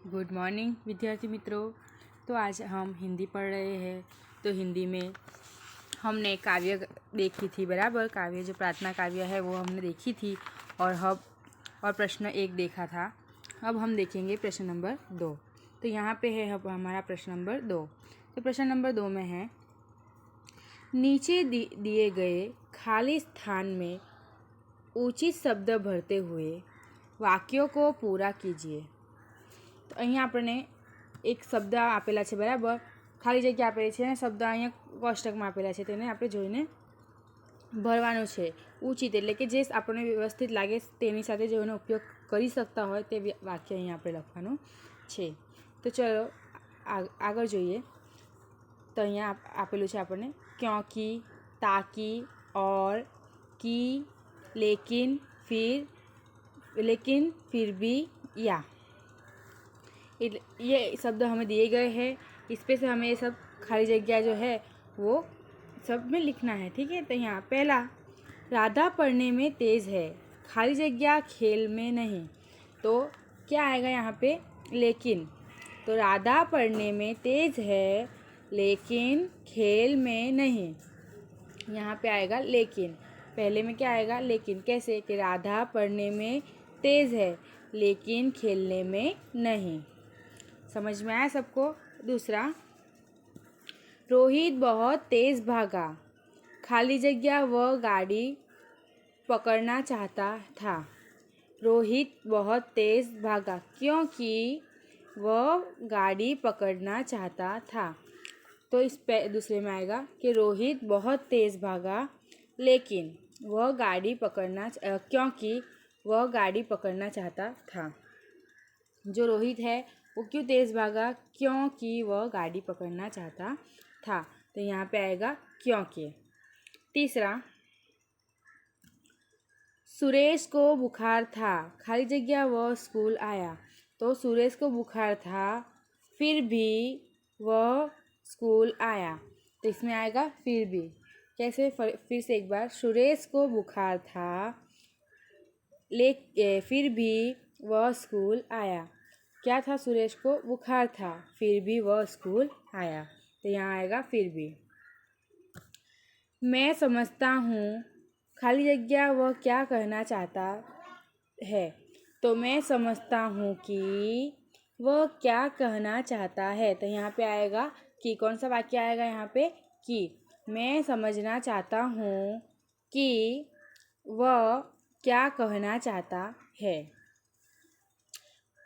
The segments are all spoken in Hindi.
गुड मॉर्निंग विद्यार्थी मित्रों। तो आज हम हिंदी पढ़ रहे हैं। तो हिंदी में हमने काव्य देखी थी, बराबर। काव्य जो प्रार्थना काव्य है वो हमने देखी थी और प्रश्न 1 देखा था। अब हम देखेंगे प्रश्न नंबर 2। तो यहाँ पे है हमारा प्रश्न नंबर 2। तो प्रश्न नंबर 2 में है, नीचे दिए गए खाली स्थान में उचित शब्द भरते हुए वाक्यों को पूरा कीजिए। तो અહીંયા આપણને એક શબ્દ આપેલા છે, બરાબર। ખાલી જગ્યા આપેલી છે અને શબ્દ અહીંયા કોષ્ટકમાં આપેલા છે, તેને આપણે જોઈને ભરવાનું છે। ઉચિત એટલે કે જે આપણને વ્યવસ્થિત લાગે તેની સાથે જેનો ઉપયોગ કરી શકતા હોય તે વાક્ય અહીંયા આપણે લખવાનું છે। તો ચલો આગળ જોઈએ। તો અહીંયા આપેલું છે આપણને क्योंकि, ताकि, और, की, लेकिन, फिर भी, या। ये शब्द हमें दिए गए हैं। इस पे से हमें ये सब खाली जगह जो है वो सब में लिखना है, ठीक है। तो यहाँ पहला, राधा पढ़ने में तेज़ है, खाली जगह खेल में नहीं। तो क्या आएगा यहाँ पे? लेकिन। तो राधा पढ़ने में तेज़ है लेकिन खेल में नहीं। यहाँ पे आएगा लेकिन। पहले में क्या आएगा? लेकिन। कैसे? कि राधा पढ़ने में तेज़ है लेकिन खेलने में नहीं। समझ में आया सबको? दूसरा, रोहित बहुत तेज़ भागा, खाली जगह वह गाड़ी पकड़ना चाहता था। रोहित बहुत तेज़ भागा क्योंकि वह गाड़ी पकड़ना चाहता था। तो इस पे दूसरे में आएगा कि रोहित बहुत तेज़ भागा लेकिन वह गाड़ी पकड़ना क्योंकि वह गाड़ी पकड़ना चाहता था। जो रोहित है वो क्यों तेज़ भागा? क्योंकि वह गाड़ी पकड़ना चाहता था। तो यहाँ पे आएगा क्योंकि। तीसरा, सुरेश को बुखार था, खाली जगह वह स्कूल आया। तो सुरेश को बुखार था फिर भी वह स्कूल आया। तो इसमें आएगा फिर भी। कैसे? फिर से एक बार, सुरेश को बुखार था फिर भी वह स्कूल आया। क्या था? सुरेश को बुखार था फिर भी वह स्कूल आया। तो यहाँ आएगा फिर भी। मैं समझता हूँ, खाली जगह वह क्या कहना चाहता है। तो मैं समझता हूँ कि वह क्या कहना चाहता है। तो यहाँ पे आएगा कि। कौन सा वाक्य आएगा यहाँ पे? कि। मैं समझना चाहता हूँ कि वह क्या कहना चाहता है।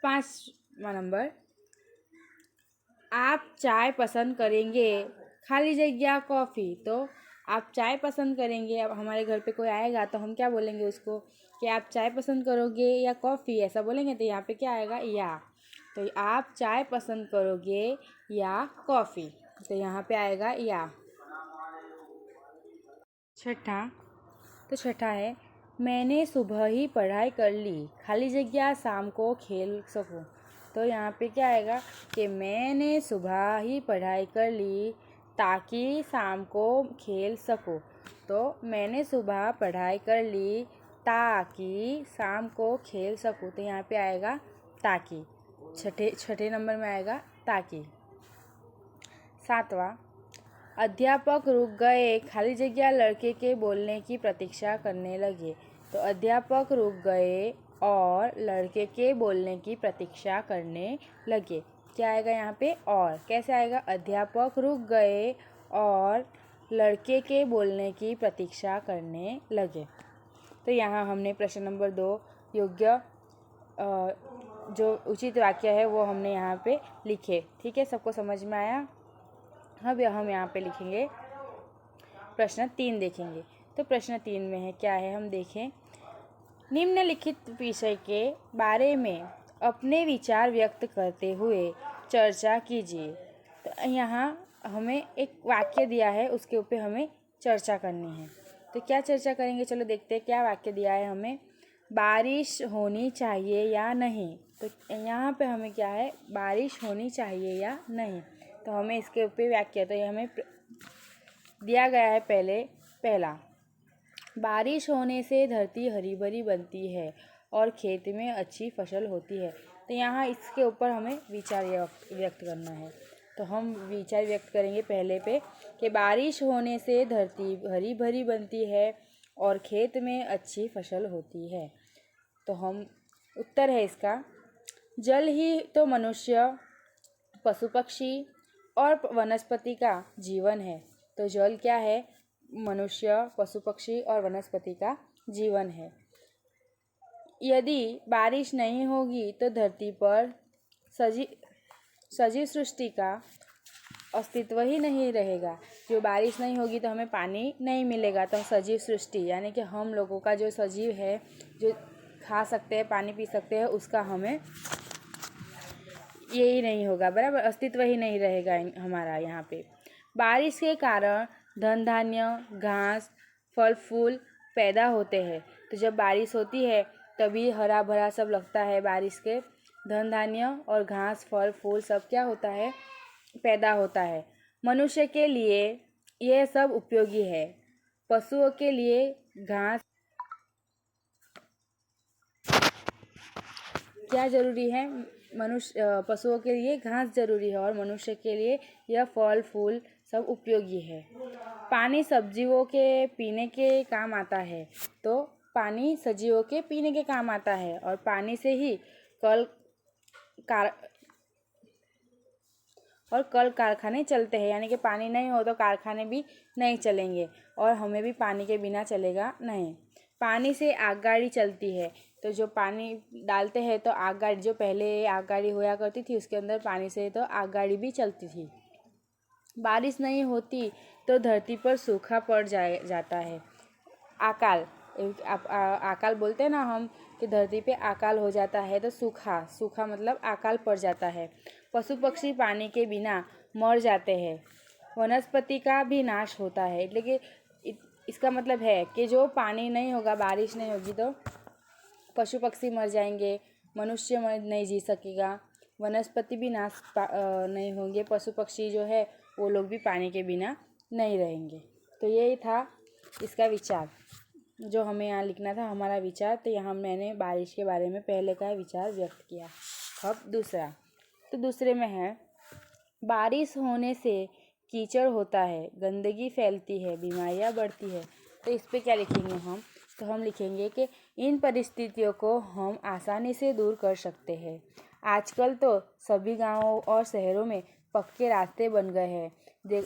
5वां नंबर, आप चाय पसंद करेंगे, खाली जगह कॉफ़ी। तो आप चाय पसंद करेंगे। अब हमारे घर पे कोई आएगा तो हम क्या बोलेंगे उसको? कि आप चाय पसंद करोगे या कॉफ़ी, ऐसा बोलेंगे। तो यहाँ पे क्या आएगा? या। तो आप चाय पसंद करोगे या कॉफ़ी। तो यहाँ पे आएगा या। छठा है, मैंने सुबह ही पढ़ाई कर ली, खाली जगह शाम को खेल सकूं। तो यहाँ पे क्या आएगा? कि मैंने सुबह ही पढ़ाई कर ली ताकि शाम को खेल सकूं। तो मैंने सुबह पढ़ाई कर ली ताकि शाम को खेल सकूं। तो यहाँ पे आएगा ताकि। छठे नंबर में आएगा ताकि। 7वां, अध्यापक रुक गए, खाली जगह लड़के के बोलने की प्रतीक्षा करने लगे। तो अध्यापक रुक गए और लड़के के बोलने की प्रतीक्षा करने लगे। क्या आएगा यहाँ पे? और। कैसे आएगा? अध्यापक रुक गए और लड़के के बोलने की प्रतीक्षा करने लगे। तो यहाँ हमने प्रश्न नंबर 2 योग्य जो उचित वाक्य है वो हमने यहाँ पे लिखे, ठीक है। सबको समझ में आया? अब हम यहाँ पे लिखेंगे प्रश्न 3 देखेंगे। तो प्रश्न 3 में है, क्या है हम देखें। निम्नलिखित विषय के बारे में अपने विचार व्यक्त करते हुए चर्चा कीजिए। तो यहाँ हमें एक वाक्य दिया है, उसके ऊपर हमें चर्चा करनी है। तो क्या चर्चा करेंगे? चलो देखते हैं क्या वाक्य दिया है हमें। बारिश होनी चाहिए या नहीं। तो यहाँ पे हमें क्या है? बारिश होनी चाहिए या नहीं। तो हमें इसके ऊपर वाक्य, तो ये हमें दिया गया है। पहला, बारिश होने से धरती हरी भरी बनती है और खेत में अच्छी फसल होती है। तो यहाँ इसके ऊपर हमें विचार व्यक्त करना है। तो हम विचार व्यक्त करेंगे पहले पे कि बारिश होने से धरती हरी भरी बनती है और खेत में अच्छी फसल होती है। तो हम उत्तर है इसका, जल ही तो मनुष्य, पशु पक्षी और वनस्पति का जीवन है। तो जल क्या है? मनुष्य, पशु पक्षी और वनस्पति का जीवन है। यदि बारिश नहीं होगी तो धरती पर सजीव सृष्टि का अस्तित्व ही नहीं रहेगा। जो बारिश नहीं होगी तो हमें पानी नहीं मिलेगा, तो सजीव सृष्टि यानी कि हम लोगों का जो सजीव है, जो खा सकते हैं, पानी पी सकते हैं, उसका हमें यही नहीं होगा, बराबर, अस्तित्व ही नहीं रहेगा हमारा यहाँ पे। बारिश के कारण धन धान्य, घास, फल फूल पैदा होते हैं। तो जब बारिश होती है तभी हरा भरा सब लगता है। बारिश के धन धान्य और घास, फल फूल सब क्या होता है? पैदा होता है। मनुष्य के लिए यह सब उपयोगी है। पशुओं के लिए घास क्या जरूरी है? पशुओं के लिए घास जरूरी है और मनुष्य के लिए यह फल फूल सब उपयोगी है। पानी सब्जियों के पीने के काम आता है। तो पानी सजीवों के पीने के काम आता है और पानी से ही कल कारखाने चलते हैं, यानी कि पानी नहीं हो तो कारखाने भी नहीं चलेंगे और हमें भी पानी के बिना चलेगा नहीं। पानी से आगगाड़ी चलती है। तो जो पानी डालते हैं तो आगगाड़ी, जो पहले आगगाड़ी होया करती थी उसके अंदर पानी से तो आगगाड़ी भी चलती थी। बारिश नहीं होती तो धरती पर सूखा पड़ जाता है। अकाल बोलते हैं ना हम कि धरती पे अकाल हो जाता है, तो सूखा मतलब अकाल पड़ जाता है। पशु पक्षी पानी के बिना मर जाते हैं। वनस्पति का भी नाश होता है। એટલે कि इसका मतलब है कि जो पानी नहीं होगा, बारिश नहीं होगी तो पशु पक्षी मर जाएंगे, मनुष्य नहीं जी सकेगा, वनस्पति भी नाश नहीं होंगे, पशु पक्षी जो है वो लोग भी पानी के बिना नहीं रहेंगे। तो यही था इसका विचार जो हमें यहाँ लिखना था, हमारा विचार। तो यहाँ मैंने बारिश के बारे में पहले का विचार व्यक्त किया। अब दूसरा, तो दूसरे में है, बारिश होने से कीचड़ होता है, गंदगी फैलती है, बीमारियाँ बढ़ती है। तो इस पे क्या लिखेंगे हम? तो हम लिखेंगे कि इन परिस्थितियों को हम आसानी से दूर कर सकते हैं। आजकल तो सभी गांवों और शहरों में पक्के रास्ते बन गए हैं।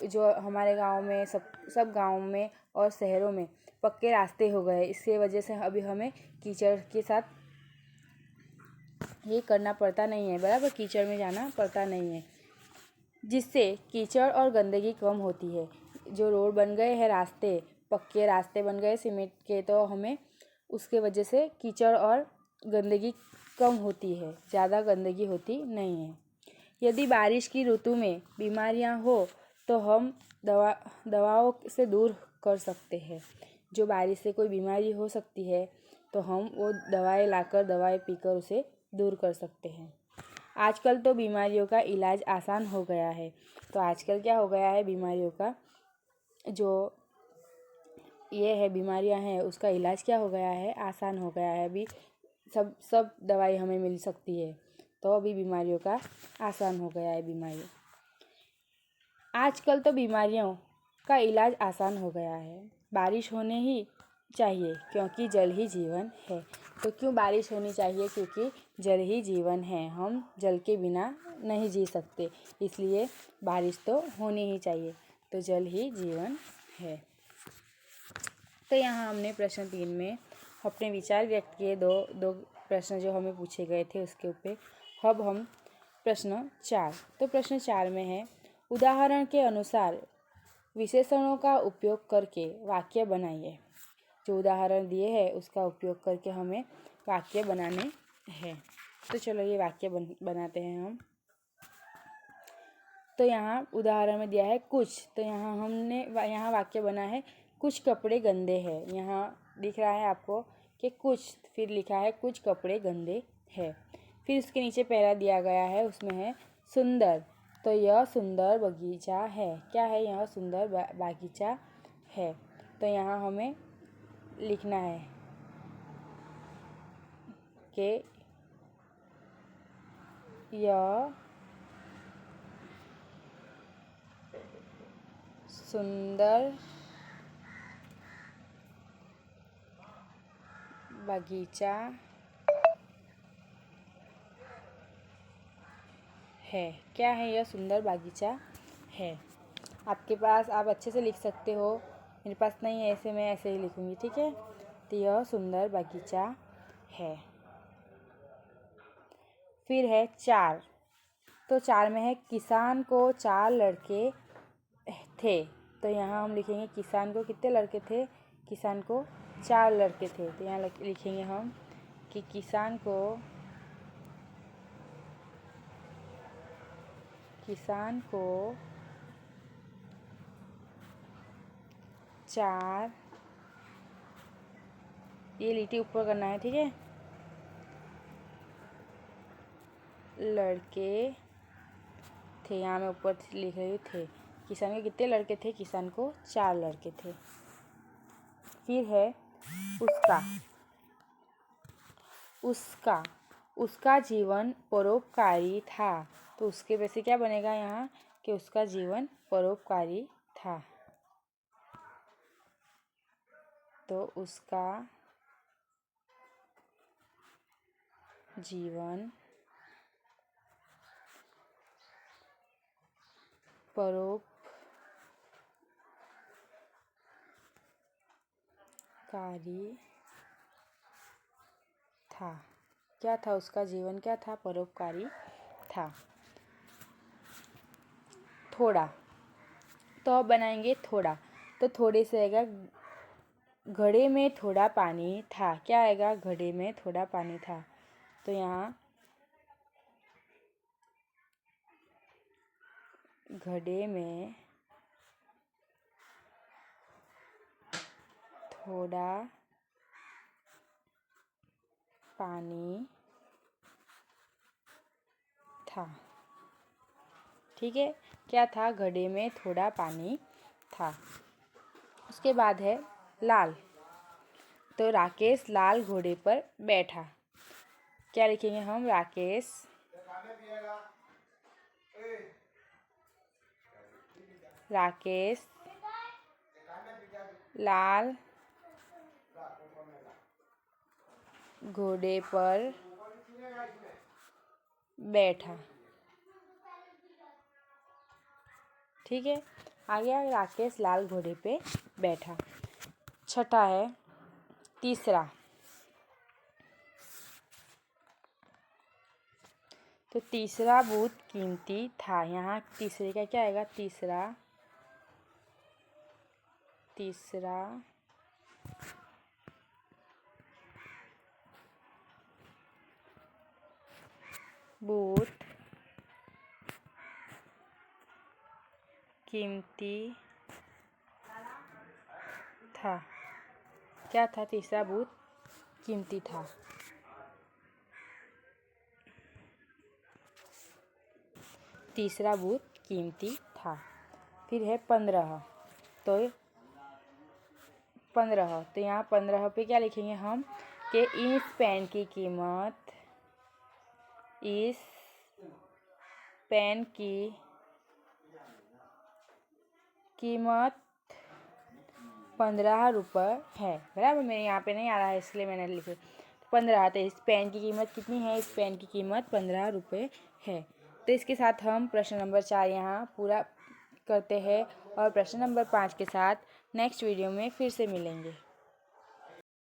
जो हमारे गांव में सब गांवों में और शहरों में पक्के रास्ते हो गए। इसके वजह से अभी हमें कीचड़ के साथ ये करना पड़ता नहीं है, बराबर, कीचड़ में जाना पड़ता नहीं है, जिससे कीचड़ और गंदगी कम होती है। जो रोड बन गए हैं, रास्ते, पक्के रास्ते बन गए सीमेंट के, तो हमें उसके वजह से कीचड़ और गंदगी कम होती है, ज़्यादा गंदगी होती नहीं है। यदि बारिश की ऋतु में बीमारियां हो तो हम दवाओं से दूर कर सकते हैं। जो बारिश से कोई बीमारी हो सकती है तो हम वो दवाएं पीकर उसे दूर कर सकते हैं। आजकल तो बीमारियों का इलाज आसान हो गया है। तो आजकल क्या हो गया है, बीमारियों का जो ये है बीमारियां हैं उसका इलाज क्या हो गया है, आसान हो गया है। अभी सब दवाई हमें मिल सकती है, तो अभी बीमारियों का आसान हो गया है। आजकल तो बीमारियों का इलाज आसान हो गया है। बारिश होने ही चाहिए क्योंकि जल ही जीवन है। तो क्यों बारिश होनी चाहिए? क्योंकि जल ही जीवन है, हम जल के बिना नहीं जी सकते, इसलिए बारिश तो होनी ही चाहिए। तो जल ही जीवन है। तो यहाँ हमने प्रश्न 3 में अपने विचार व्यक्त किए। दो प्रश्न जो हमें पूछे गए थे उसके ऊपर। अब हम प्रश्न 4, तो प्रश्न 4 में है, उदाहरण के अनुसार विशेषणों का उपयोग करके वाक्य बनाइए। जो उदाहरण दिए हैं उसका उपयोग करके हमें वाक्य बनाने हैं। तो चलो ये वाक्य बनाते हैं हम। तो यहाँ उदाहरण में दिया है कुछ, तो यहाँ वाक्य बना है, कुछ कपड़े गंदे हैं। यहाँ दिख रहा है आपको कि कुछ, फिर लिखा है कुछ कपड़े गंदे हैं। फिर उसके नीचे पहला दिया गया है, उसमें है सुंदर, तो यह सुंदर बगीचा है। क्या है? यह सुंदर बगीचा है। तो यहाँ हमें लिखना है कि यह सुंदर बगीचा है। क्या है? यह सुंदर बगीचा है। आपके पास, आप अच्छे से लिख सकते हो, मेरे पास नहीं है, ऐसे मैं ऐसे ही लिखूँगी, ठीक है। तो यह सुंदर बगीचा है। फिर है 4। तो 4 में है किसान को 4 लड़के थे। तो यहाँ हम लिखेंगे किसान को कितने लड़के थे? किसान को 4 लड़के थे। तो यहाँ लिखेंगे हम कि किसान को 4, ये लिटी ऊपर करना है, ठीक है। लड़के थे, यहाँ मैं ऊपर लिख रही हूँ थे। किसान के कितने लड़के थे? किसान को 4 लड़के थे। फिर है उसका जीवन परोपकारी था। तो उसके वैसे क्या बनेगा यहाँ कि उसका जीवन परोपकारी था। तो उसका जीवन परोपकारी था। क्या था? उसका जीवन क्या था? परोपकारी था। थोड़ा, तो अब बनाएंगे थोड़ा। तो थोड़े से आएगा घड़े में थोड़ा पानी था। क्या आएगा? घड़े में थोड़ा पानी था। तो यहाँ घड़े में थोड़ा पानी था, ठीक है। क्या था? घड़े में थोड़ा पानी था। उसके बाद है लाल। तो राकेश लाल घोड़े पर बैठा। क्या लिखेंगे हम? राकेश लाल घोड़े पर बैठा, ठीक है। आ गया राकेश लाल घोड़े पे बैठा। छठा है तीसरा। तो तीसरा बहुत कीमती था। यहाँ तीसरे का क्या आएगा? तीसरा बहुत कीमती था। क्या था? तीसरा बहुत कीमती था। तीसरा बहुत कीमती था। फिर है 15। तो 15, तो यहाँ 15 पे क्या लिखेंगे हम कि इस पेन की कीमत 15 रुपये है। बराबर, मेरे यहाँ पे नहीं आ रहा है इसलिए मैंने लिखे 15। तो इस पेन की कीमत कितनी है? इस पेन की कीमत 15 रुपये है। तो इसके साथ हम प्रश्न नंबर 4 यहाँ पूरा करते हैं और प्रश्न नंबर 5 के साथ नेक्स्ट वीडियो में फिर से मिलेंगे।